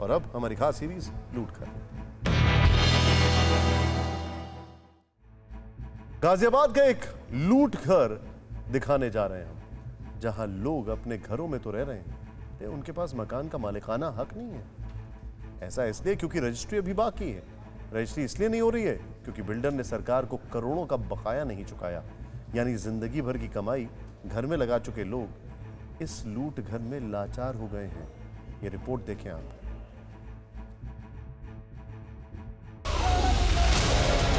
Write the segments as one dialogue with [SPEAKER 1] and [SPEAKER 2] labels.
[SPEAKER 1] और अब हमारी खास सीरीज लूटघर। गाजियाबाद का एक लूटघर दिखाने जा रहे हैं हम, जहां लोग अपने घरों में तो रह रहे हैं, लेकिन उनके पास मकान का मालिकाना हक नहीं है। ऐसा इसलिए क्योंकि रजिस्ट्री अभी बाकी है। रजिस्ट्री इसलिए नहीं हो रही है क्योंकि बिल्डर ने सरकार को करोड़ों का बकाया नहीं चुकाया। यानी जिंदगी भर की कमाई घर में लगा चुके लोग इस लूट घर में लाचार हो गए हैं। ये रिपोर्ट देखें आप।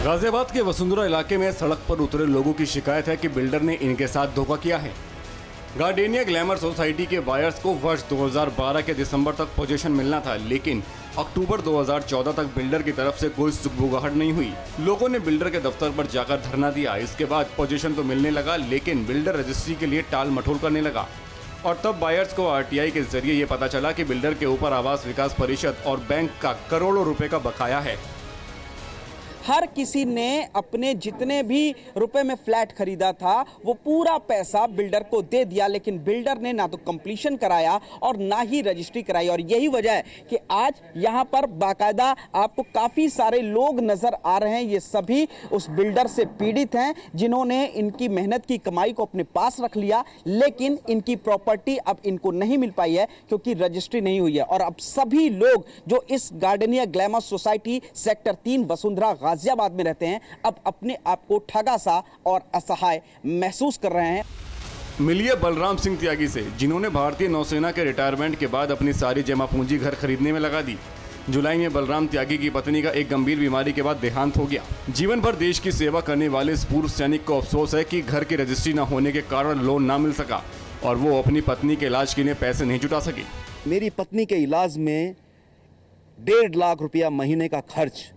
[SPEAKER 2] गाजियाबाद के वसुंधरा इलाके में सड़क पर उतरे लोगों की शिकायत है कि बिल्डर ने इनके साथ धोखा किया है। गार्डेनिया ग्लैमर सोसाइटी के बायर्स को वर्ष 2012 के दिसंबर तक पोजीशन मिलना था, लेकिन अक्टूबर 2014 तक बिल्डर की तरफ से कोई सुगबुगाहट नहीं हुई। लोगों ने बिल्डर के दफ्तर पर जाकर धरना दिया। इसके बाद पोजीशन तो मिलने लगा, लेकिन बिल्डर रजिस्ट्री के लिए टाल मटोल करने लगा। और तब बायर्स को आरटीआई के जरिए ये पता चला कि बिल्डर के ऊपर आवास विकास परिषद और बैंक का करोड़ों रुपए का बकाया है।
[SPEAKER 3] हर किसी ने अपने जितने भी रुपए में फ्लैट खरीदा था वो पूरा पैसा बिल्डर को दे दिया, लेकिन बिल्डर ने ना तो कंप्लीशन कराया और ना ही रजिस्ट्री कराई। और यही वजह है कि आज यहाँ पर बाकायदा आपको काफी सारे लोग नजर आ रहे हैं। ये सभी उस बिल्डर से पीड़ित हैं जिन्होंने इनकी मेहनत की कमाई को अपने पास रख लिया, लेकिन इनकी प्रॉपर्टी अब इनको नहीं मिल पाई है क्योंकि रजिस्ट्री नहीं हुई है। और अब सभी लोग जो इस gardenia glamour society sector 3 Vasundhara Ghaziabad में रहते हैं, अब अपने आप को ठगा सा और असहाय महसूस कर रहे हैं।
[SPEAKER 2] मिलिए बलराम सिंह त्यागी से, जिन्होंने भारतीय नौसेना के रिटायरमेंट के बाद अपनी सारी जमा पूंजी घर खरीदने में लगा दी। जुलाई में बलराम त्यागी की पत्नी का एक गंभीर बीमारी के बाद देहांत हो गया। जीवन भर देश की सेवा करने वाले इस पूर्व सैनिक को अफसोस है कि घर की रजिस्ट्री न होने के कारण लोन ना मिल सका और वो अपनी पत्नी के इलाज के लिए पैसे नहीं जुटा सके।
[SPEAKER 4] मेरी पत्नी के इलाज में 1.5 लाख रुपया महीने का खर्च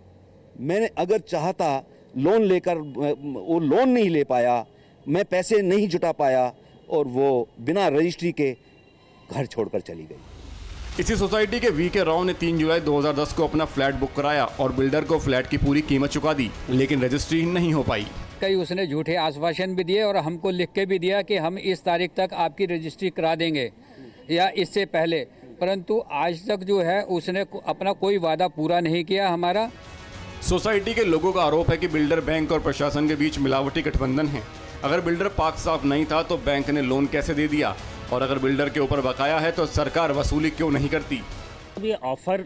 [SPEAKER 4] मैंने अगर चाहता लोन लेकर, वो लोन नहीं ले पाया, मैं पैसे नहीं जुटा पाया और वो बिना रजिस्ट्री के घर छोड़कर चली गई।
[SPEAKER 2] इसी सोसाइटी के वीके राव ने 3 जुलाई 2010 को अपना फ्लैट बुक कराया और बिल्डर को फ्लैट की पूरी कीमत चुका दी, लेकिन रजिस्ट्री नहीं हो पाई।
[SPEAKER 5] कई उसने झूठे आश्वासन भी दिए और हमको लिख के भी दिया कि हम इस तारीख तक आपकी रजिस्ट्री करा देंगे या इससे पहले, परंतु आज तक जो है उसने अपना कोई वादा पूरा नहीं किया हमारा।
[SPEAKER 2] सोसाइटी के लोगों का आरोप है कि बिल्डर बैंक और प्रशासन के बीच मिलावटी गठबंधन है। अगर बिल्डर पाक साफ नहीं था तो बैंक ने लोन कैसे दे दिया, और अगर बिल्डर के ऊपर बकाया है तो सरकार वसूली क्यों नहीं करती।
[SPEAKER 6] ये ऑफर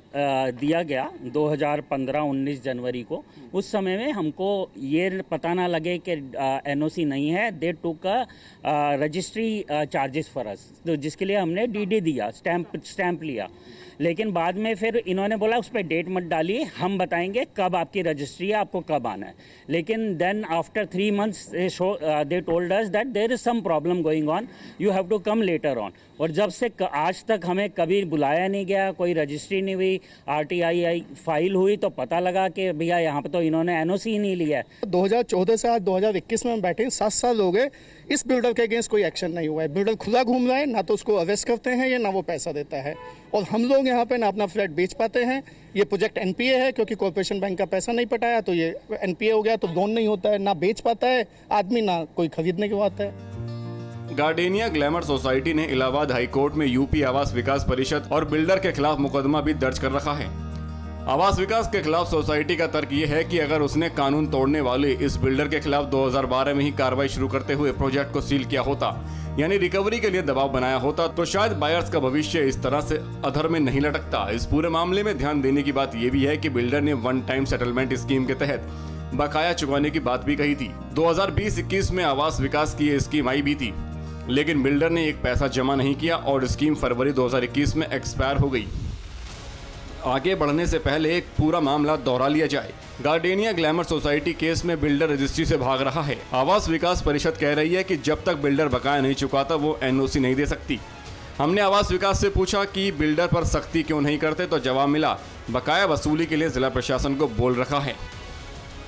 [SPEAKER 6] दिया गया 2015-19 जनवरी को। उस समय में हमको ये पता ना लगे कि एनओसी नहीं है। दे टुक रजिस्ट्री चार्जेस फॉर अस, तो जिसके लिए हमने डीडी दिया, स्टैंप लिया। लेकिन बाद में फिर इन्होंने बोला उस पर डेट मत डालिए, हम बताएंगे कब आपकी रजिस्ट्री है, आपको कब आना है। लेकिन then after 3 months they told us that there is some problem going on, you have to come later on. और जब से आज तक हमें कभी बुलाया नहीं गया, कोई रजिस्ट्री नहीं हुई, आरटीआई फाइल हुई तो पता लगा कि भैया यहाँ पे तो इन्होंने एनओसी ही नहीं लिया है।
[SPEAKER 7] 2014 से आज 2021 में हम बैठे 7 साल हो गए, इस बिल्डर के अगेंस्ट कोई एक्शन नहीं हुआ है। बिल्डर खुला घूम रहा है, ना तो उसको अरेस्ट करते हैं या ना वो पैसा देता है, और हम लोग यहाँ पे ना अपना फ्लैट बेच पाते हैं। ये प्रोजेक्ट एनपीए है क्योंकि कॉर्पोरेशन बैंक का पैसा नहीं पटाया तो ये एनपीए हो गया, तो लोन नहीं होता है, ना बेच पाता है आदमी, ना कोई खरीदने की बात है।
[SPEAKER 2] गार्डेनिया ग्लैमर सोसाइटी ने इलाहाबाद हाई कोर्ट में यूपी आवास विकास परिषद और बिल्डर के खिलाफ मुकदमा भी दर्ज कर रखा है। आवास विकास के खिलाफ सोसाइटी का तर्क ये है कि अगर उसने कानून तोड़ने वाले इस बिल्डर के खिलाफ 2012 में ही कार्रवाई शुरू करते हुए प्रोजेक्ट को सील किया होता, यानी रिकवरी के लिए दबाव बनाया होता, तो शायद बायर्स का भविष्य इस तरह से अधर में नहीं लटकता। इस पूरे मामले में ध्यान देने की बात यह भी है कि बिल्डर ने वन टाइम सेटलमेंट स्कीम के तहत बकाया चुकाने की बात भी कही थी। 2020-21 में आवास विकास की स्कीम आई भी थी, लेकिन बिल्डर ने एक पैसा जमा नहीं किया और स्कीम फरवरी 2021 में एक्सपायर हो गई। आगे बढ़ने से पहले एक पूरा मामला दोहरा लिया जाए। गार्डेनिया ग्लैमर सोसाइटी केस में बिल्डर रजिस्ट्री से भाग रहा है। आवास विकास परिषद कह रही है कि जब तक बिल्डर बकाया नहीं चुकाता वो एनओसी नहीं दे सकती। हमने आवास विकास से पूछा कि बिल्डर पर सख्ती क्यों नहीं करते, तो जवाब मिला बकाया वसूली के लिए जिला प्रशासन को बोल रखा है।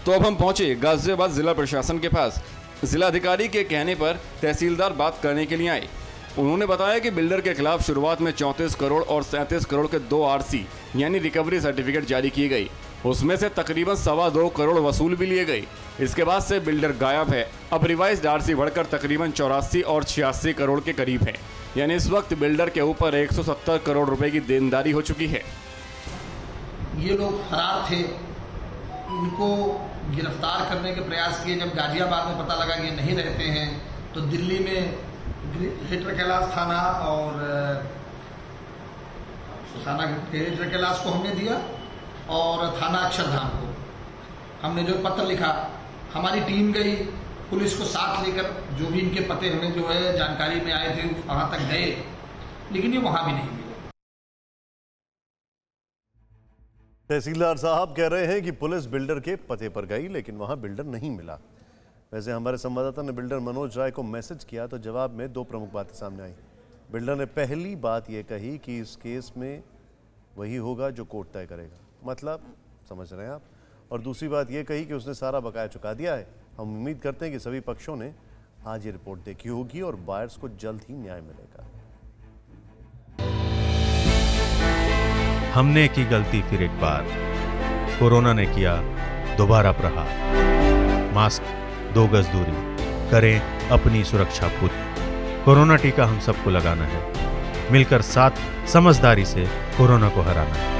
[SPEAKER 2] तो अब हम पहुंचे गाजियाबाद जिला प्रशासन के पास। जिलाधिकारी के कहने पर तहसीलदार बात करने के लिए आए। उन्होंने बताया कि बिल्डर के खिलाफ शुरुआत में 34 करोड़ और 37 करोड़ के 2 आरसी यानी रिकवरी सर्टिफिकेट जारी किए गए। उसमें से तकरीबन 2.25 करोड़ वसूल भी लिए गए। इसके बाद से बिल्डर गायब है। अब रिवाइज्ड आरसी बढ़कर तकरीबन 84 और 86 करोड़ के करीब है, यानी इस वक्त बिल्डर के ऊपर 170 करोड़ रुपए की देनदारी हो चुकी है।
[SPEAKER 8] ये लोग फरार थे। इनको गिरफ्तार करने के प्रयास किए। जब गाजियाबाद में पता लगा कि ये नहीं रहते हैं तो दिल्ली में ग्रेटर कैलाश थाना और थाना ग्रेटर कैलाश को हमने दिया और थाना अक्षरधाम को हमने जो पत्र लिखा। हमारी टीम गई पुलिस को साथ लेकर, जो भी इनके पते हमें जो है जानकारी में आए थे वहां तक गए, लेकिन ये वहां भी नहीं मिले।
[SPEAKER 1] तहसीलदार साहब कह रहे हैं कि पुलिस बिल्डर के पते पर गई लेकिन वहां बिल्डर नहीं मिला। वैसे हमारे संवाददाता ने बिल्डर मनोज राय को मैसेज किया तो जवाब में दो प्रमुख बातें सामने आई। बिल्डर ने पहली बात यह कही कि इस केस में वही होगा जो कोर्ट तय करेगा, मतलब समझ रहे हैं आप। और दूसरी बात यह कही कि उसने सारा बकाया चुका दिया है। हम उम्मीद करते हैं कि सभी पक्षों ने आज ये रिपोर्ट देखी होगी और बायर्स को जल्द ही न्याय मिलेगा।
[SPEAKER 9] हमने की गलती फिर एक बार, कोरोना ने किया दोबारा प्रहार। मास्क, 2 गज दूरी, करें अपनी सुरक्षा पूरी। कोरोना टीका हम सबको लगाना है, मिलकर साथ समझदारी से कोरोना को हराना है।